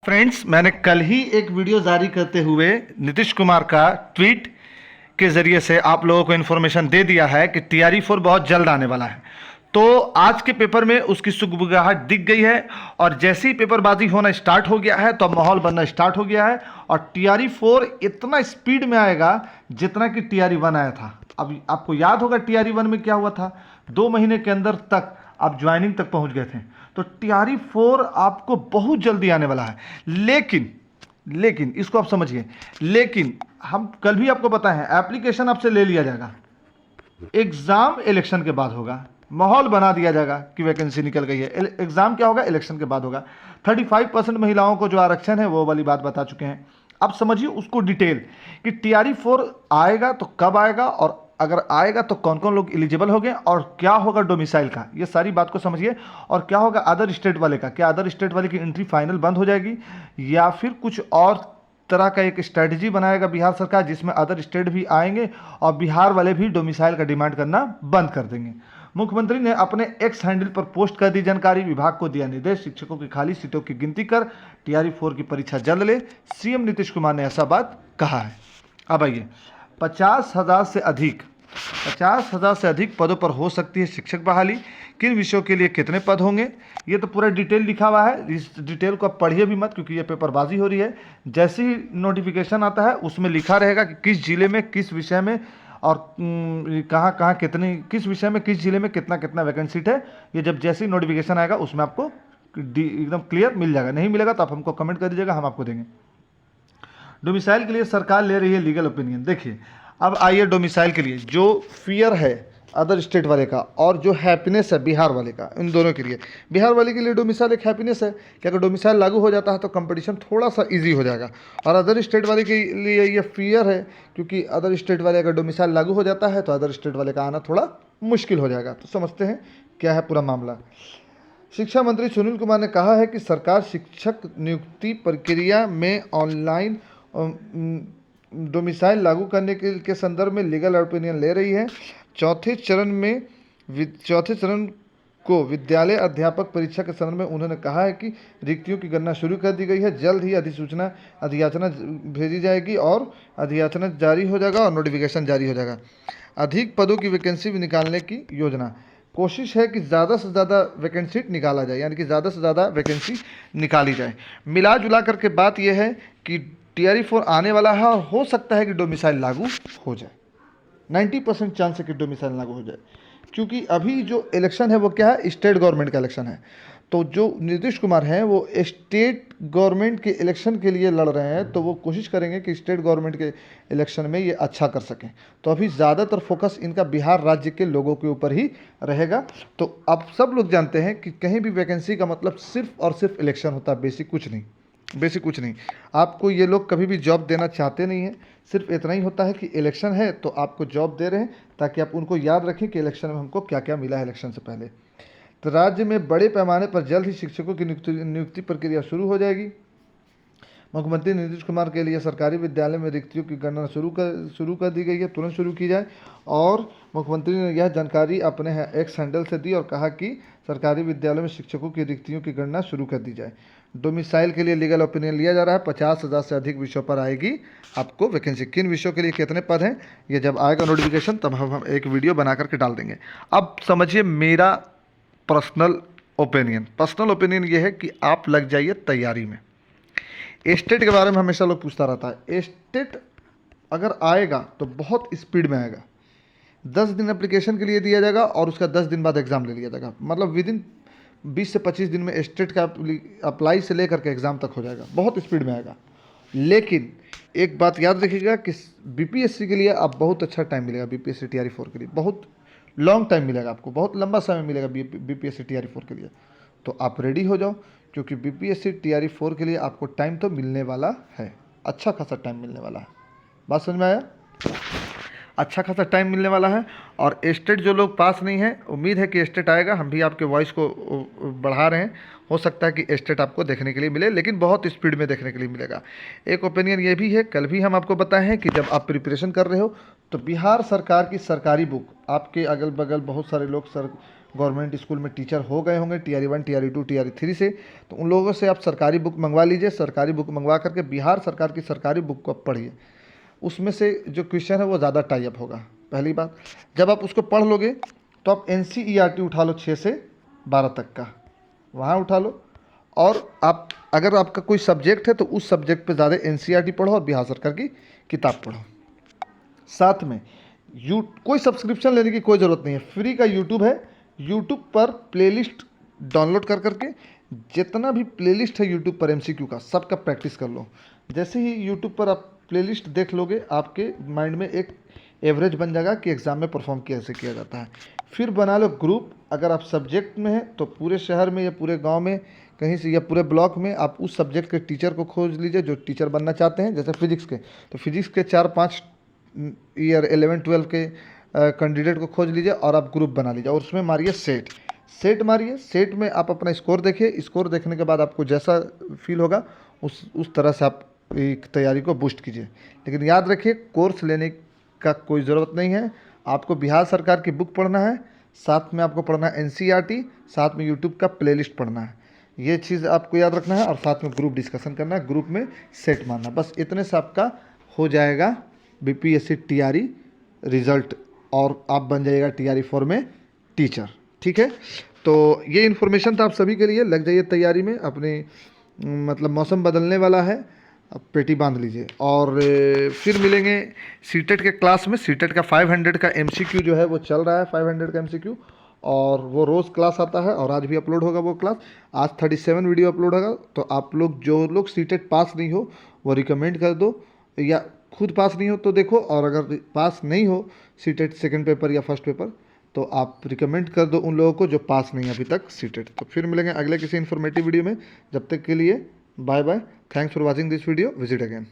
Friends, मैंने कल ही एक वीडियो जारी करते हुए नीतीश कुमार का ट्वीट के जरिए से आप लोगों को इन्फॉर्मेशन दे दिया है कि TRE 4 बहुत जल्द आने वाला है। तो आज के पेपर में उसकी सुगबुगाहट दिख गई है और जैसे ही पेपरबाजी होना स्टार्ट हो गया है तो माहौल बनना स्टार्ट हो गया है और TRE 4 इतना स्पीड में आएगा जितना कि TRE 1 आया था। अब आपको याद होगा TRE 1 में क्या हुआ था, 2 महीने के अंदर तक आप ज्वाइनिंग तक पहुंच गए थे। तो TRE 4 आपको बहुत जल्दी आने वाला है। लेकिन इसको आप समझिए, लेकिन हम कल भी आपको बताए हैं एप्लीकेशन आपसे ले लिया जाएगा, एग्जाम इलेक्शन के बाद होगा, माहौल बना दिया जाएगा कि वैकेंसी निकल गई है। एग्जाम क्या होगा, इलेक्शन के बाद होगा। 35% महिलाओं को जो आरक्षण है वो वाली बात बता चुके हैं। अब समझिए उसको डिटेल कि TRE 4 आएगा तो कब आएगा और अगर आएगा तो कौन कौन लोग एलिजिबल हो गए और क्या होगा डोमिसाइल का, ये सारी बात को समझिए। और क्या होगा अदर स्टेट वाले का, क्या अदर स्टेट वाले की एंट्री फाइनल बंद हो जाएगी या फिर कुछ और तरह का एक स्ट्रेटजी बनाएगा बिहार सरकार जिसमें अदर स्टेट भी आएंगे और बिहार वाले भी डोमिसाइल का डिमांड करना बंद कर देंगे। मुख्यमंत्री ने अपने एक्स हैंडल पर पोस्ट कर दी जानकारी, विभाग को दिया निर्देश, शिक्षकों की खाली सीटों की गिनती कर TRE 4 की परीक्षा जल्द ले। सीएम नीतीश कुमार ने ऐसा बात कहा है। अब आइए, 50,000 से अधिक पदों पर हो सकती है शिक्षक बहाली, किन विषयों के लिए कितने पद होंगे, ये तो पूरा डिटेल लिखा हुआ है। इस डिटेल को आप पढ़िए भी मत क्योंकि ये पेपरबाजी हो रही है। जैसे ही नोटिफिकेशन आता है उसमें लिखा रहेगा कि किस जिले में किस विषय में और कहाँ कहाँ कितनी, किस विषय में किस जिले में कितना कितना वैकेंसी है। ये जब जैसे ही नोटिफिकेशन आएगा उसमें आपको एकदम क्लियर मिल जाएगा। नहीं मिलेगा तो आप हमको कमेंट कर दीजिएगा, हम आपको देंगे। डोमिसाइल के लिए सरकार ले रही है लीगल ओपिनियन। देखिए, अब आइए डोमिसाइल के लिए जो फियर है अदर स्टेट वाले का और जो हैप्पीनेस है बिहार वाले का, इन दोनों के लिए, बिहार वाले के लिए डोमिसाइल एक हैप्पीनेस है कि अगर डोमिसाइल लागू हो जाता है तो कंपटीशन थोड़ा सा इजी हो जाएगा। और अदर स्टेट वाले के लिए ये फियर है क्योंकि अदर स्टेट वाले अगर डोमिसाइल लागू हो जाता है तो अदर स्टेट वाले का आना थोड़ा मुश्किल हो जाएगा। तो समझते हैं क्या है पूरा मामला। शिक्षा मंत्री सुनील कुमार ने कहा है कि सरकार शिक्षक नियुक्ति प्रक्रिया में ऑनलाइन डोमिसाइल लागू करने के संदर्भ में लीगल ओपिनियन ले रही है। चौथे चरण को विद्यालय अध्यापक परीक्षा के संदर्भ में उन्होंने कहा है कि रिक्तियों की गणना शुरू कर दी गई है। जल्द ही अधियाचना भेजी जाएगी और अधियाचना जारी हो जाएगा और नोटिफिकेशन जारी हो जाएगा। अधिक पदों की वैकेंसी निकालने की योजना, कोशिश है कि ज़्यादा से ज़्यादा वैकेंसी निकाला जाए, यानी कि ज़्यादा से ज़्यादा वैकेंसी निकाली जाए। मिला जुला करके बात यह है कि TRE 4 आने वाला है और हो सकता है कि डोमिसाइल लागू हो जाए। 90% चांस है कि डोमिसाइल लागू हो जाए क्योंकि अभी जो इलेक्शन है वो क्या है, स्टेट गवर्नमेंट का इलेक्शन है। तो जो नीतीश कुमार हैं वो स्टेट गवर्नमेंट के इलेक्शन के लिए लड़ रहे हैं, तो वो कोशिश करेंगे कि स्टेट गवर्नमेंट के इलेक्शन में ये अच्छा कर सकें। तो अभी ज़्यादातर फोकस इनका बिहार राज्य के लोगों के ऊपर ही रहेगा। तो अब सब लोग जानते हैं कि कहीं भी वैकेंसी का मतलब सिर्फ और सिर्फ इलेक्शन होता है, बेसिक कुछ नहीं। आपको ये लोग कभी भी जॉब देना चाहते नहीं हैं, सिर्फ इतना ही होता है कि इलेक्शन है तो आपको जॉब दे रहे हैं ताकि आप उनको याद रखें कि इलेक्शन में हमको क्या क्या मिला है इलेक्शन से पहले। तो राज्य में बड़े पैमाने पर जल्द ही शिक्षकों की नियुक्ति प्रक्रिया शुरू हो जाएगी। मुख्यमंत्री नीतीश कुमार के लिए सरकारी विद्यालय में रिक्तियों की गणना शुरू कर दी गई है, तुरंत शुरू की जाए। और मुख्यमंत्री ने यह जानकारी अपने एक्स हैंडल से दी और कहा कि सरकारी विद्यालयों में शिक्षकों की रिक्तियों की गणना शुरू कर दी जाए। डोमिसाइल के लिए लीगल ओपिनियन लिया जा रहा है। 50,000 से अधिक विषयों पर आएगी आपको वैकेंसी। किन विषयों के लिए कितने पद हैं ये जब आएगा नोटिफिकेशन तब हम एक वीडियो बना करके डाल देंगे। अब समझिए मेरा पर्सनल ओपिनियन ये है कि आप लग जाइए तैयारी में। स्टेट के बारे में हमेशा लोग पूछता रहता है, स्टेट अगर आएगा तो बहुत स्पीड में आएगा। 10 दिन एप्लीकेशन के लिए दिया जाएगा और उसका 10 दिन बाद एग्ज़ाम ले लिया जाएगा। मतलब विदिन 20 से 25 दिन में स्टेट का अप्लाई से लेकर के एग्ज़ाम तक हो जाएगा, बहुत स्पीड में आएगा। लेकिन एक बात याद रखिएगा कि BPSC के लिए आप बहुत अच्छा टाइम मिलेगा। BPSC TRE 4 के लिए बहुत लॉन्ग टाइम मिलेगा, आपको बहुत लंबा समय मिलेगा BPSC TRE 4 के लिए। तो आप रेडी हो जाओ क्योंकि BPSC TRE 4 के लिए आपको टाइम तो मिलने वाला है, अच्छा खासा टाइम मिलने वाला है। बात समझ में आया? अच्छा खासा टाइम मिलने वाला है। और स्टेट जो लोग पास नहीं है, उम्मीद है कि स्टेट आएगा। हम भी आपके वॉइस को बढ़ा रहे हैं, हो सकता है कि स्टेट आपको देखने के लिए मिले, लेकिन बहुत स्पीड में देखने के लिए मिलेगा। एक ओपिनियन ये भी है, कल भी हम आपको बताए हैं कि जब आप प्रिपरेशन कर रहे हो तो बिहार सरकार की सरकारी बुक, आपके अगल बगल बहुत सारे लोग गवर्नमेंट स्कूल में टीचर हो गए होंगे TRE 1 TRE 2 TRE 3 से, तो उन लोगों से आप सरकारी बुक मंगवा लीजिए। सरकारी बुक मंगवा करके बिहार सरकार की सरकारी बुक को आप पढ़िए, उसमें से जो क्वेश्चन है वो ज़्यादा टाई अप होगा। पहली बात, जब आप उसको पढ़ लोगे तो आप NCERT उठा लो 6 से 12 तक का, वहाँ उठा लो। और आप अगर आपका कोई सब्जेक्ट है तो उस सब्जेक्ट पे ज़्यादा NCERT पढ़ो और बिहार सरकार की किताब पढ़ो। साथ में कोई सब्सक्रिप्शन लेने की कोई ज़रूरत नहीं है, फ्री का यूट्यूब है। यूट्यूब पर प्लेलिस्ट डाउनलोड कर करके जितना भी प्लेलिस्ट है यूट्यूब पर MCQ का सबका प्रैक्टिस कर लो। जैसे ही यूट्यूब पर आप प्लेलिस्ट देख लोगे, आपके माइंड में एक एवरेज बन जाएगा कि एग्ज़ाम में परफॉर्म कैसे किया जाता है। फिर बना लो ग्रुप, अगर आप सब्जेक्ट में हैं तो पूरे शहर में या पूरे गांव में कहीं से या पूरे ब्लॉक में आप उस सब्जेक्ट के टीचर को खोज लीजिए जो टीचर बनना चाहते हैं। जैसे फिजिक्स के, तो फिजिक्स के 4-5 ईयर 11-12 के कैंडिडेट को खोज लीजिए और आप ग्रुप बना लीजिए और उसमें मारिए सेट मारिए। सेट में आप अपना स्कोर देखिए, स्कोर देखने के बाद आपको जैसा फील होगा उस तरह से आप एक तैयारी को बूस्ट कीजिए। लेकिन याद रखिए, कोर्स लेने का कोई ज़रूरत नहीं है, आपको बिहार सरकार की बुक पढ़ना है, साथ में आपको पढ़ना है NCERT, साथ में यूट्यूब का प्लेलिस्ट पढ़ना है। ये चीज़ आपको याद रखना है और साथ में ग्रुप डिस्कशन करना है, ग्रुप में सेट मारना। बस इतने से आपका हो जाएगा BPSC TRE रिज़ल्ट और आप बन जाइएगा TRE 4 में टीचर। ठीक है, तो ये इन्फॉर्मेशन था आप सभी के लिए। लग जाइए तैयारी में, अपने मतलब मौसम बदलने वाला है, अब पेटी बांध लीजिए। और फिर मिलेंगे सीटेट के क्लास में। सीटेट का 500 का MCQ जो है वो चल रहा है, 500 का MCQ, और वो रोज़ क्लास आता है और आज भी अपलोड होगा वो क्लास। आज 37 वीडियो अपलोड होगा। तो आप लोग जो लोग सीटेट पास नहीं हो वो रिकमेंड कर दो, या खुद पास नहीं हो तो देखो, और अगर पास नहीं हो सीटेट सेकंड पेपर या फर्स्ट पेपर तो आप रिकमेंड कर दो उन लोगों को जो पास नहीं है अभी तक सीटेट। तो फिर मिलेंगे अगले किसी इन्फॉर्मेटिव वीडियो में। जब तक के लिए bye bye, thanks for watching this video, visit again.